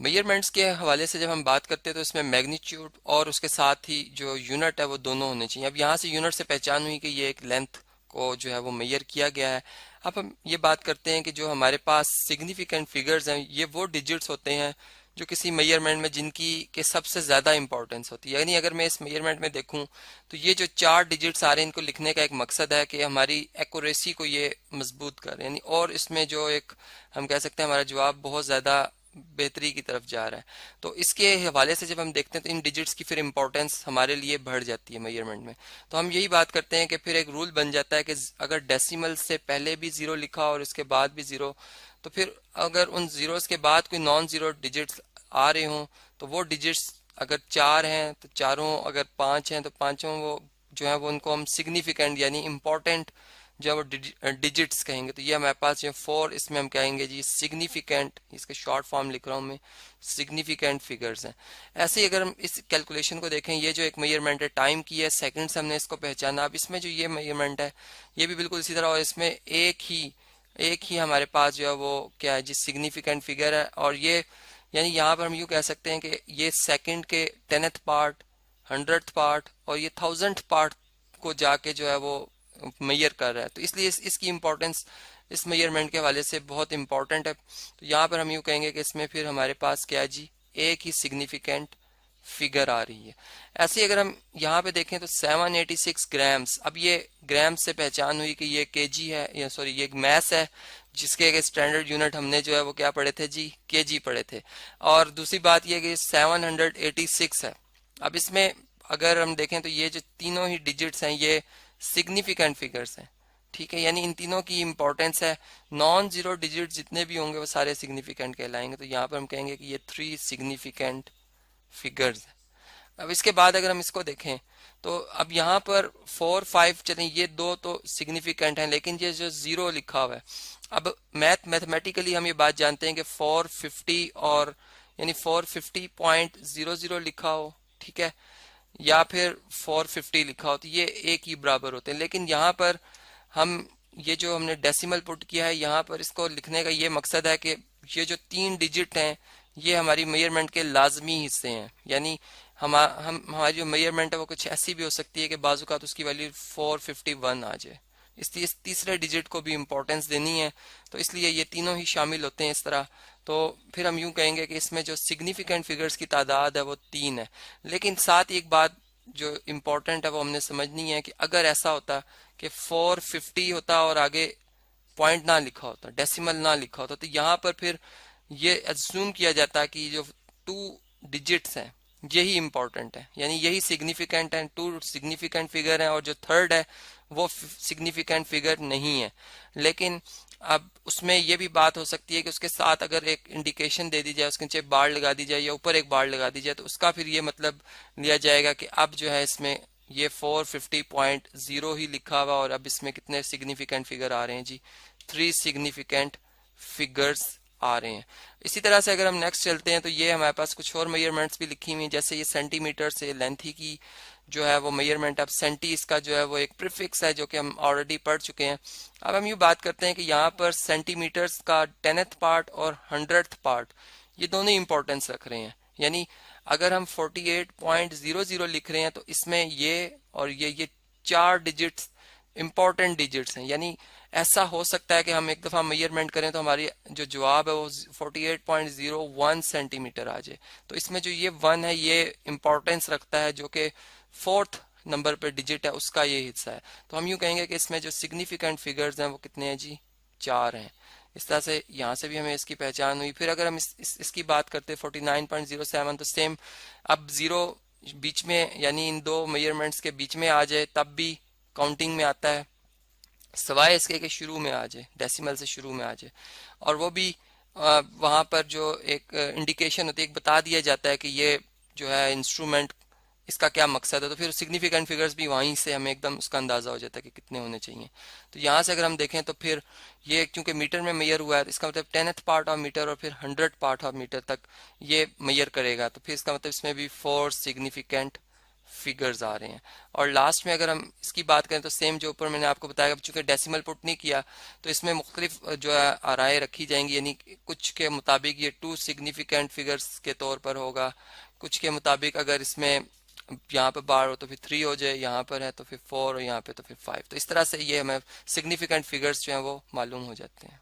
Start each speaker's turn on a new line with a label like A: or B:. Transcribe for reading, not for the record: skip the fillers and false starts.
A: Measurements के हवाले से जब हम बात करते हैं तो इसमें मैग्नीट्यूड और उसके साथ ही जो यूनिट है वो दोनों होने चाहिए। अब यहाँ से यूनिट से पहचान हुई कि ये एक लेंथ को जो है वो मेजर किया गया है। अब हम ये बात करते हैं कि जो हमारे पास सिग्निफिकेंट फिगर्स हैं ये वो डिजिट्स होते हैं जो किसी मेजरमेंट में जिनकी के सबसे ज़्यादा इंपॉर्टेंस होती है। यानी अगर मैं इस मेजरमेंट में देखूं तो ये जो 4 डिजिट्स आ रहे हैं इनको लिखने का एक मकसद है कि हमारी एक्यूरेसी को ये मजबूत कर, यानी और इसमें जो एक हम कह सकते हैं हमारा जवाब बहुत ज़्यादा बेहतरी की तरफ जा रहा है। तो इसके हवाले से जब हम देखते हैं तो इन डिजिट्स की फिर इंपॉर्टेंस हमारे लिए बढ़ जाती है मेजरमेंट में। तो हम यही बात करते हैं कि फिर एक रूल बन जाता है कि अगर डेसिमल से पहले भी ज़ीरो लिखा और उसके बाद भी ज़ीरो, तो फिर अगर उन ज़ीरोस के बाद कोई नॉन ज़ीरो डिजिट्स आ रहे हों तो वो डिजिट्स अगर 4 हैं तो चारों, अगर 5 हैं तो पांचों वो जो है वो उनको हम सिग्निफिकेंट यानी इम्पोर्टेंट जो वो डिजिट्स कहेंगे। तो ये हमारे पास जो 4, इसमें हम कहेंगे जी सिग्निफिकेंट, इसका शॉर्ट फॉर्म लिख रहा हूँ मैं, सिग्निफिकेंट फिगर्स हैं। ऐसे ही अगर हम इस कैलकुलेशन को देखें, ये जो एक मेजरमेंट है टाइम की है, सेकंड से हमने इसको पहचाना। अब इसमें जो ये मेजरमेंट है ये भी बिल्कुल इसी तरह, और इसमें एक ही हमारे पास जो है वो क्या है जी सिग्निफिकेंट फिगर है। और ये यानी यहाँ पर हम यूँ कह सकते हैं कि ये सेकंड के 10th पार्ट, 100th पार्ट और ये 1000th पार्ट को जाके जो है वो मेजर कर रहा है। तो इसलिए इसकी इम्पोर्टेंस इस मेजरमेंट के हवाले से बहुत इंपॉर्टेंट है। तो यहाँ पर हम यूँ कहेंगे कि इसमें फिर हमारे पास क्या है जी एक ही सिग्निफिकेंट फिगर आ रही है। ऐसे ही अगर हम यहाँ पे देखें तो 786 ग्राम्स, अब ये ग्राम से पहचान हुई कि ये केजी है, या सॉरी ये एक मैस है जिसके एक स्टैंडर्ड यूनिट हमने जो है वो क्या पढ़े थे जी, केजी पढ़े थे। और दूसरी बात ये कि 786 है। अब इसमें अगर हम देखें तो ये जो तीनों ही डिजिट्स हैं ये सिग्निफिकेंट फिगर्स हैं, ठीक है, यानी इन तीनों की इंपॉर्टेंस है। नॉन जीरो डिजिट जितने भी होंगे वो सारे सिग्निफिकेंट कहलाएंगे। तो यहाँ पर हम कहेंगे कि ये 3 सिग्निफिकेंट फिगर्स है। अब इसके बाद अगर हम इसको देखें तो अब यहाँ पर 4, 5 चलें, ये दो तो सिग्निफिकेंट हैं, लेकिन ये जो जीरो लिखा हुआ है, अब मैथमेटिकली हम ये बात जानते हैं कि 450 और यानी 450.00 लिखा हो, ठीक है, या फिर 450 लिखा हो, तो ये एक ही बराबर होते हैं। लेकिन यहाँ पर हम ये जो हमने डेसिमल पुट किया है यहाँ पर, इसको लिखने का ये मकसद है कि ये जो 3 डिजिट हैं ये हमारी मेजरमेंट के लाजमी हिस्से हैं। यानी हम हमारी जो मेजरमेंट है वो कुछ ऐसी भी हो सकती है कि बाज़ात उसकी वैल्यू 451 आ जाए। इस तीसरे डिजिट को भी इम्पोर्टेंस देनी है, तो इसलिए ये तीनों ही शामिल होते हैं इस तरह। तो फिर हम यूं कहेंगे कि इसमें जो सिग्निफिकेंट फिगर्स की तादाद है वो 3 है। लेकिन साथ ही एक बात जो इम्पोर्टेंट है वो हमने समझनी है कि अगर ऐसा होता कि 450 होता और आगे पॉइंट ना लिखा होता, डेसिमल ना लिखा होता, तो यहाँ पर फिर ये एज्यूम किया जाता कि जो 2 डिजिट्स हैं यही इंपॉर्टेंट है, यानी यही सिग्निफिकेंट है, 2 सिग्निफिकेंट फिगर है और जो थर्ड है वो सिग्निफिकेंट फिगर नहीं है। लेकिन अब उसमें यह भी बात हो सकती है कि उसके साथ अगर एक इंडिकेशन दे दी जाए, उसके नीचे बार लगा दी जाए या ऊपर एक बार लगा दी जाए, तो उसका फिर ये मतलब लिया जाएगा कि अब जो है इसमें ये 450.0 ही लिखा हुआ और अब इसमें कितने सिग्निफिकेंट फिगर आ रहे हैं जी, 3 सिग्निफिकेंट फिगर्स आ रहे हैं। इसी तरह से अगर हम नेक्स्ट चलते हैं तो ये हमारे पास कुछ और मेजरमेंट्स भी लिखी हुई हैं, जैसे ये सेंटीमीटर से लेंथी की जो है वो मेजरमेंट। अब सेंटी इसका जो है वो एक प्रीफिक्स है जो कि हम ऑलरेडी पढ़ चुके हैं। अब हम यूँ बात करते हैं कि यहाँ पर सेंटीमीटर्स का 10th पार्ट और 100th पार्ट ये दोनों इंपॉर्टेंस रख रहे हैं। यानी अगर हम 48.00 लिख रहे हैं तो इसमें ये और ये 4 डिजिट्स इंपॉर्टेंट डिजिट्स हैं। यानी ऐसा हो सकता है कि हम एक दफ़ा मेजरमेंट करें तो हमारी जो जवाब है वो 48.01 सेंटीमीटर आ जाए। तो इसमें जो ये 1 है ये इंपॉर्टेंस रखता है, जो कि 4th नंबर पर डिजिट है उसका ये हिस्सा है। तो हम यूँ कहेंगे कि इसमें जो सिग्निफिकेंट फिगर्स हैं वो कितने हैं जी, 4 हैं। इस तरह से यहाँ से भी हमें इसकी पहचान हुई। फिर अगर हम इसकी बात करते हैं 49.07, तो सेम, अब जीरो बीच में यानी इन दो मेजरमेंट्स के बीच में आ जाए तब भी काउंटिंग में आता है, सवाए इसके कि शुरू में आ जाए, डेसिमल से शुरू में आ जाए। और वो भी वहाँ पर जो एक इंडिकेशन होती है, एक बता दिया जाता है कि ये जो है इंस्ट्रूमेंट इसका क्या मकसद है, तो फिर सिग्निफिकेंट फिगर्स भी वहीं से हमें एकदम उसका अंदाज़ा हो जाता है कि कितने होने चाहिए। तो यहाँ से अगर हम देखें तो फिर ये क्योंकि मीटर में मेजर हुआ है, तो इसका मतलब 10th पार्ट ऑफ मीटर और फिर 100th पार्ट ऑफ मीटर तक ये मेजर करेगा। तो फिर इसका मतलब इसमें भी 4 सिग्निफिकेंट फिगर्स आ रहे हैं। और लास्ट में अगर हम इसकी बात करें तो सेम जो ऊपर मैंने आपको बताया, चूंकि डेसिमल पुट नहीं किया तो इसमें मुख्तलिफ जो है आराएं रखी जाएंगी, यानी कुछ के मुताबिक ये टू सिग्निफिकेंट फिगर्स के तौर पर होगा, कुछ के मुताबिक अगर इसमें यहाँ पे बार हो तो फिर 3 हो जाए, यहाँ पर है तो फिर 4 और यहाँ पे तो फिर 5। तो इस तरह से ये हमें सिग्निफिकेंट फिगर्स जो हैं वो मालूम हो जाते हैं।